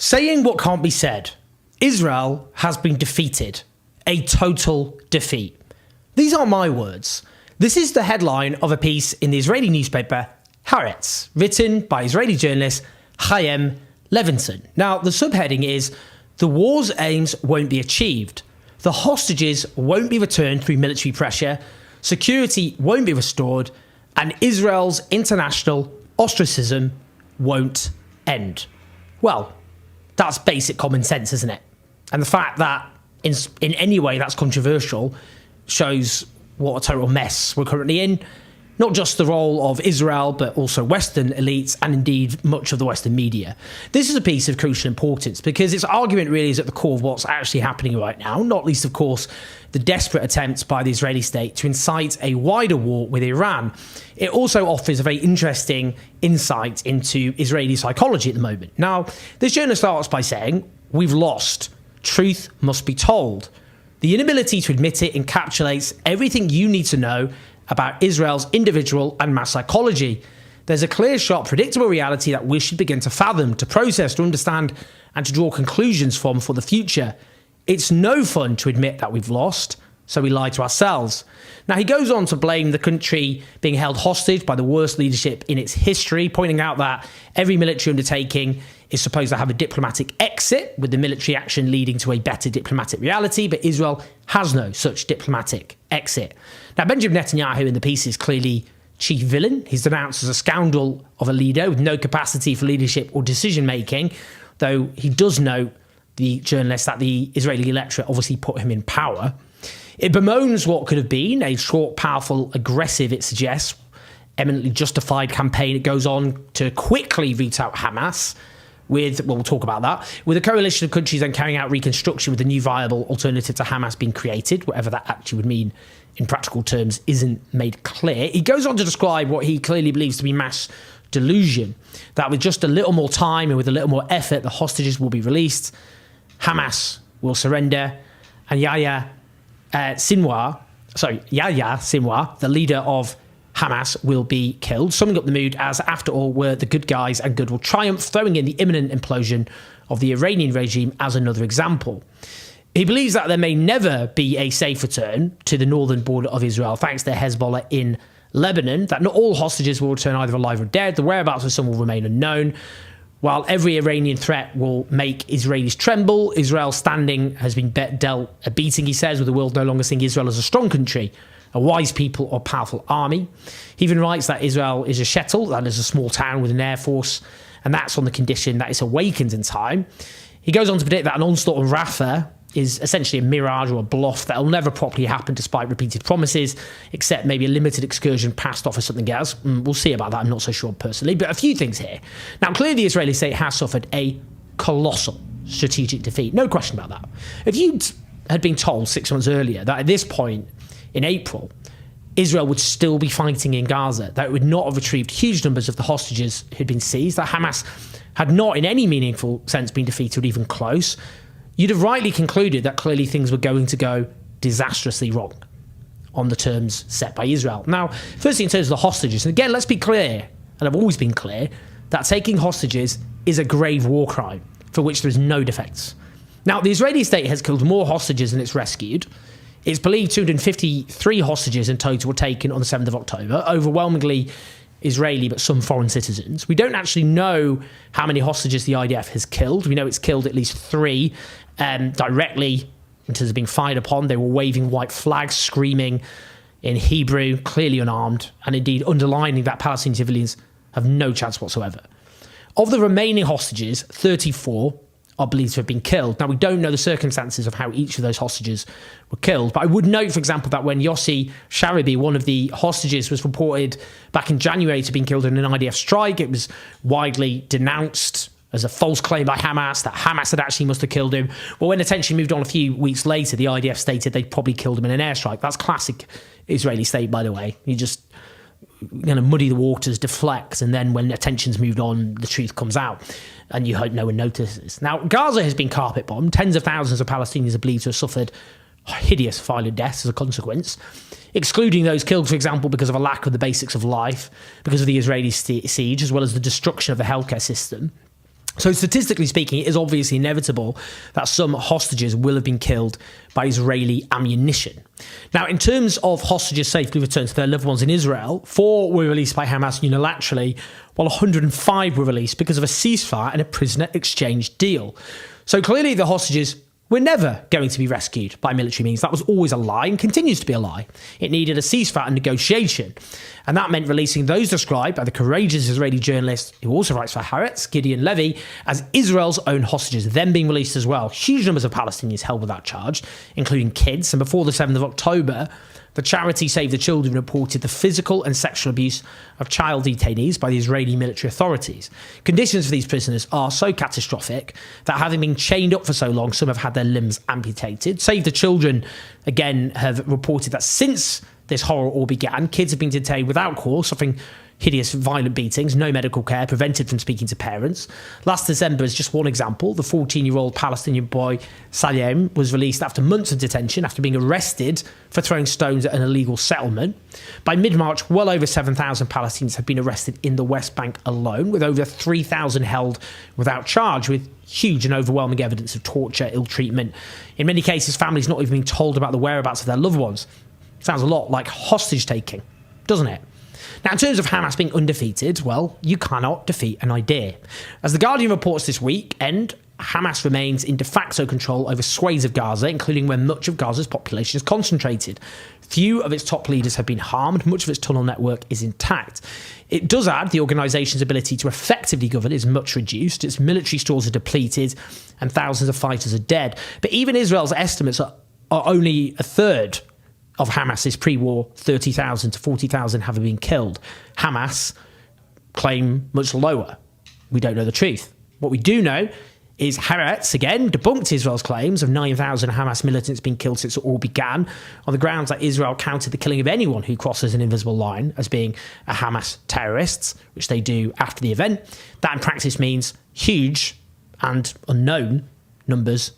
Saying what can't be said. Israel has been defeated. A total defeat. These aren't my words. This is the headline of a piece in the Israeli newspaper Haaretz, written by Israeli journalist Chaim Levinson. Now, the subheading is, "The war's aims won't be achieved. The hostages won't be returned through military pressure. Security won't be restored. And Israel's international ostracism won't end." Well, that's basic common sense, isn't it? And the fact that in any way that's controversial shows what a total mess we're currently in. Not just the role of Israel, but also Western elites and indeed much of the Western media. This is a piece of crucial importance because its argument really is at the core of what's actually happening right now, not least, of course, the desperate attempts by the Israeli state to incite a wider war with Iran. It also offers a very interesting insight into Israeli psychology at the moment. Now, this journal starts by saying, "We've lost. Truth must be told. The inability to admit it encapsulates everything you need to know about Israel's individual and mass psychology. There's a clear, sharp, predictable reality that we should begin to fathom, to process, to understand, and to draw conclusions from for the future. It's no fun to admit that we've lost, so we lie to ourselves." Now, he goes on to blame the country being held hostage by the worst leadership in its history, pointing out that every military undertaking is supposed to have a diplomatic exit, with the military action leading to a better diplomatic reality, but Israel has no such diplomatic exit. Now, Benjamin Netanyahu in the piece is clearly chief villain. He's denounced as a scoundrel of a leader with no capacity for leadership or decision-making, though he does note, the journalist, that the Israeli electorate obviously put him in power. It bemoans what could have been a short, powerful, aggressive, it suggests, eminently justified campaign. It goes on to quickly root out Hamas with, well, we'll talk about that, with a coalition of countries then carrying out reconstruction with a new viable alternative to Hamas being created, whatever that actually would mean in practical terms isn't made clear. He goes on to describe what he clearly believes to be mass delusion, that with just a little more time and with a little more effort, the hostages will be released, Hamas will surrender, and Yahya Sinwar, the leader of Hamas, will be killed, summing up the mood as, after all, we're the good guys and good will triumph, throwing in the imminent implosion of the Iranian regime as another example. He believes that there may never be a safe return to the northern border of Israel thanks to Hezbollah in Lebanon, that not all hostages will return either alive or dead, the whereabouts of some will remain unknown. While every Iranian threat will make Israelis tremble, Israel's standing has been dealt a beating, he says, with the world no longer seeing Israel as a strong country, a wise people or powerful army. He even writes that Israel is a shtetl, that is a small town with an air force, and that's on the condition that it's awakened in time. He goes on to predict that an onslaught on Rafah is essentially a mirage or a bluff that will never properly happen despite repeated promises, except maybe a limited excursion past off or something else. We'll see about that, I'm not so sure personally, but a few things here. Now, clearly the Israeli state has suffered a colossal strategic defeat, no question about that. If you had been told 6 months earlier that at this point in April, Israel would still be fighting in Gaza, that it would not have retrieved huge numbers of the hostages who'd been seized, that Hamas had not in any meaningful sense been defeated or even close, you'd have rightly concluded that clearly things were going to go disastrously wrong on the terms set by Israel. Now, firstly, in terms of the hostages, and again, let's be clear, and I've always been clear, that taking hostages is a grave war crime for which there is no defence. Now, the Israeli state has killed more hostages than it's rescued. It's believed 253 hostages in total were taken on the 7th of October, overwhelmingly Israeli, but some foreign citizens. We don't actually know how many hostages the IDF has killed. We know it's killed at least 3 directly in terms of being fired upon. They were waving white flags, screaming in Hebrew, clearly unarmed, and indeed underlining that Palestinian civilians have no chance whatsoever. Of the remaining hostages, 34 are believed to have been killed. Now, we don't know the circumstances of how each of those hostages were killed, but I would note, for example, that when Yossi Sharabi, one of the hostages, was reported back in January to have been killed in an IDF strike, it was widely denounced as a false claim by Hamas, that Hamas had actually must have killed him. Well, when attention moved on a few weeks later, the IDF stated they'd probably killed him in an airstrike. That's classic Israeli state, by the way. You just muddy the waters, deflect, and then when attention's moved on, the truth comes out, and you hope no one notices. Now, Gaza has been carpet bombed. Tens of thousands of Palestinians are believed to have suffered hideous, violent deaths as a consequence, excluding those killed, for example, because of a lack of the basics of life, because of the Israeli siege, as well as the destruction of the healthcare system. So statistically speaking, it is obviously inevitable that some hostages will have been killed by Israeli ammunition. Now, in terms of hostages safely returned to their loved ones in Israel, 4 were released by Hamas unilaterally, while 105 were released because of a ceasefire and a prisoner exchange deal. So clearly the hostages were never going to be rescued by military means. That was always a lie and continues to be a lie. It needed a ceasefire and negotiation. And that meant releasing those described by the courageous Israeli journalist who also writes for Haaretz, Gideon Levy, as Israel's own hostages, them being released as well. Huge numbers of Palestinians held without charge, including kids. And before the 7th of October, the charity Save the Children reported the physical and sexual abuse of child detainees by the Israeli military authorities. Conditions for these prisoners are so catastrophic that having been chained up for so long, some have had their limbs amputated. Save the Children, again, have reported that since this horror all began, kids have been detained without cause, suffering hideous violent beatings, no medical care, prevented from speaking to parents. Last December is just one example. The 14-year-old Palestinian boy Salem was released after months of detention after being arrested for throwing stones at an illegal settlement. By mid-March, well over 7,000 Palestinians have been arrested in the West Bank alone, with over 3,000 held without charge, with huge and overwhelming evidence of torture, ill treatment. In many cases, families not even being told about the whereabouts of their loved ones. Sounds a lot like hostage taking, doesn't it? Now, in terms of Hamas being undefeated, well, you cannot defeat an idea. As The Guardian reports this weekend, Hamas remains in de facto control over swathes of Gaza, including where much of Gaza's population is concentrated. Few of its top leaders have been harmed. Much of its tunnel network is intact. It does add the organisation's ability to effectively govern is much reduced. Its military stores are depleted and thousands of fighters are dead. But even Israel's estimates are only a third of Hamas's pre-war 30,000 to 40,000 having been killed. Hamas claim much lower. We don't know the truth. What we do know is Haaretz, again, debunked Israel's claims of 9,000 Hamas militants being killed since it all began, on the grounds that Israel counted the killing of anyone who crosses an invisible line as being a Hamas terrorist, which they do after the event. That in practice means huge and unknown numbers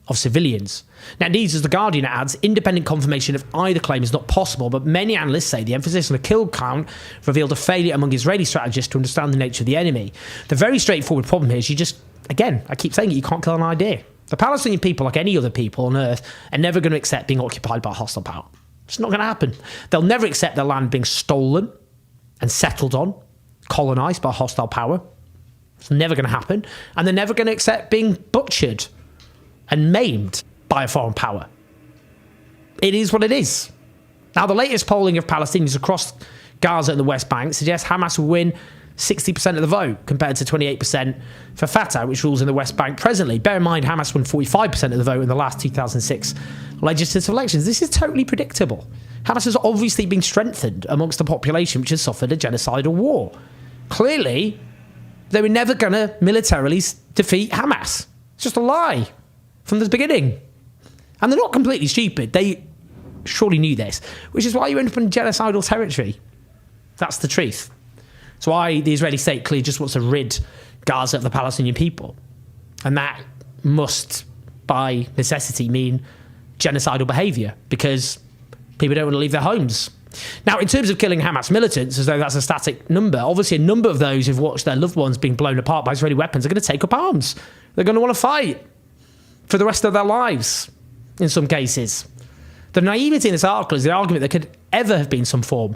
of civilians. Now, indeed, as The Guardian adds, independent confirmation of either claim is not possible, but many analysts say the emphasis on the kill count revealed a failure among Israeli strategists to understand the nature of the enemy. The very straightforward problem here is you just, again, I keep saying it, you can't kill an idea. The Palestinian people, like any other people on earth, are never going to accept being occupied by a hostile power. It's not going to happen. They'll never accept their land being stolen and settled on, colonised by a hostile power. It's never going to happen. And they're never going to accept being butchered and maimed by a foreign power. It is what it is. Now, the latest polling of Palestinians across Gaza and the West Bank suggests Hamas will win 60% of the vote, compared to 28% for Fatah, which rules in the West Bank presently. Bear in mind, Hamas won 45% of the vote in the last 2006 legislative elections. This is totally predictable. Hamas has obviously been strengthened amongst a population which has suffered a genocidal war. Clearly, they were never going to militarily defeat Hamas. It's just a lie from the beginning. And they're not completely stupid. They surely knew this, which is why you end up in genocidal territory. That's the truth. It's why the Israeli state clearly just wants to rid Gaza of the Palestinian people. And that must, by necessity, mean genocidal behaviour, because people don't want to leave their homes. Now, in terms of killing Hamas militants, as though that's a static number, obviously a number of those who've watched their loved ones being blown apart by Israeli weapons are going to take up arms. They're going to want to fight for the rest of their lives, in some cases. The naivety in this article is the argument there could ever have been some form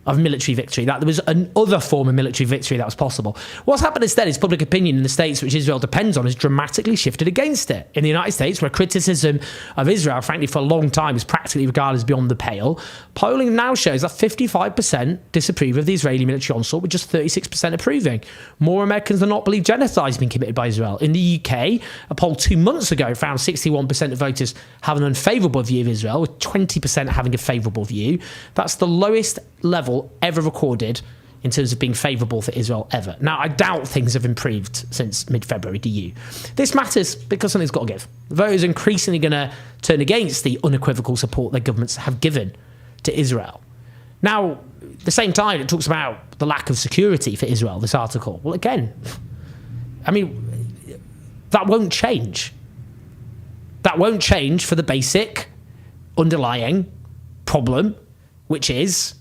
of military victory, that there was another form of military victory that was possible. What's happened instead is public opinion in the states which Israel depends on has dramatically shifted against it. In the United States, where criticism of Israel, frankly, for a long time is practically regarded as beyond the pale, polling now shows that 55% disapprove of the Israeli military onslaught, with just 36% approving. More Americans than not believe genocide has been committed by Israel. In the UK, a poll 2 months ago found 61% of voters have an unfavourable view of Israel, with 20% having a favourable view. That's the lowest level ever recorded in terms of being favourable for Israel ever. Now, I doubt things have improved since mid-February, do you? This matters because something's got to give. Voters are increasingly going to turn against the unequivocal support their governments have given to Israel. Now, at the same time, it talks about the lack of security for Israel, this article. Well, again, I mean, that won't change. That won't change for the basic underlying problem, which is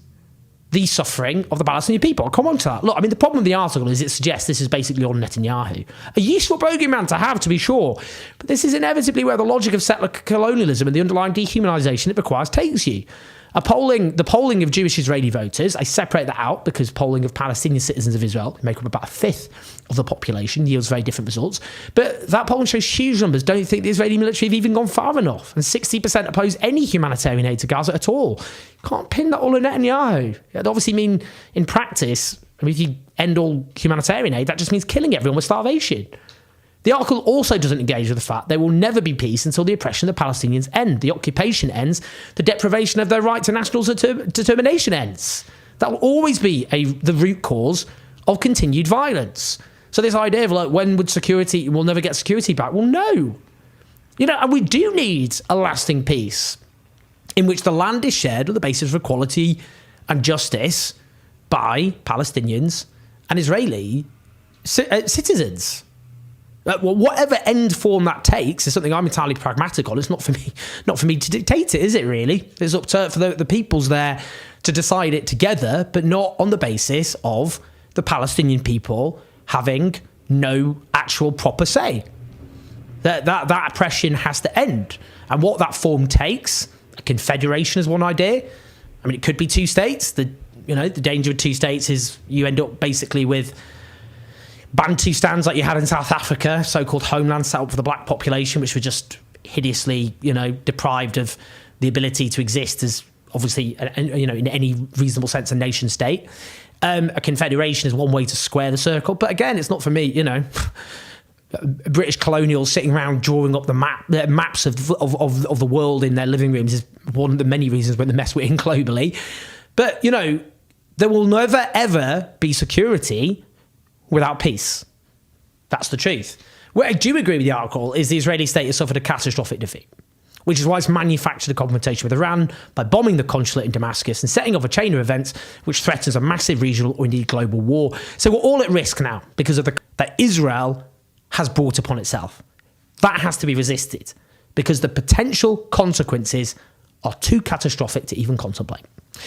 the suffering of the Palestinian people. I'll come on to that. Look, I mean, the problem with the article is it suggests this is basically on Netanyahu. A useful bogeyman to have, to be sure, but this is inevitably where the logic of settler colonialism and the underlying dehumanisation it requires takes you. The polling of Jewish Israeli voters, I separate that out because polling of Palestinian citizens of Israel, who make up about a fifth of the population, yields very different results. But that polling shows huge numbers don't think the Israeli military have even gone far enough. And 60% oppose any humanitarian aid to Gaza at all. Can't pin that all on Netanyahu. It'd obviously mean, in practice, I mean, if you end all humanitarian aid, that just means killing everyone with starvation. The article also doesn't engage with the fact there will never be peace until the oppression of the Palestinians ends, the occupation ends, the deprivation of their right to national determination ends. That will always be the root cause of continued violence. So this idea of like, when would security, we'll never get security back? Well, no. And we do need a lasting peace in which the land is shared on the basis of equality and justice by Palestinians and Israeli citizens. Well, whatever end form that takes is something I'm entirely pragmatic on. It's not for me to dictate it, is it really? It's up to for the peoples there to decide it together, but not on the basis of the Palestinian people having no actual proper say. That oppression has to end. And what that form takes, a confederation is one idea. I mean, it could be two states. The danger of two states is you end up basically with Bantustans like you had in South Africa, so-called homelands set up for the black population, which were just hideously, deprived of the ability to exist as obviously, in any reasonable sense, a nation state. A confederation is one way to square the circle, but again, it's not for me. British colonials sitting around drawing up the maps of the world in their living rooms is one of the many reasons when the mess we're in globally. But there will never ever be security without peace. That's the truth. Where I do agree with the article is the Israeli state has suffered a catastrophic defeat, which is why it's manufactured a confrontation with Iran by bombing the consulate in Damascus and setting off a chain of events which threatens a massive regional or indeed global war. So we're all at risk now because of that Israel has brought upon itself. That has to be resisted because the potential consequences are too catastrophic to even contemplate.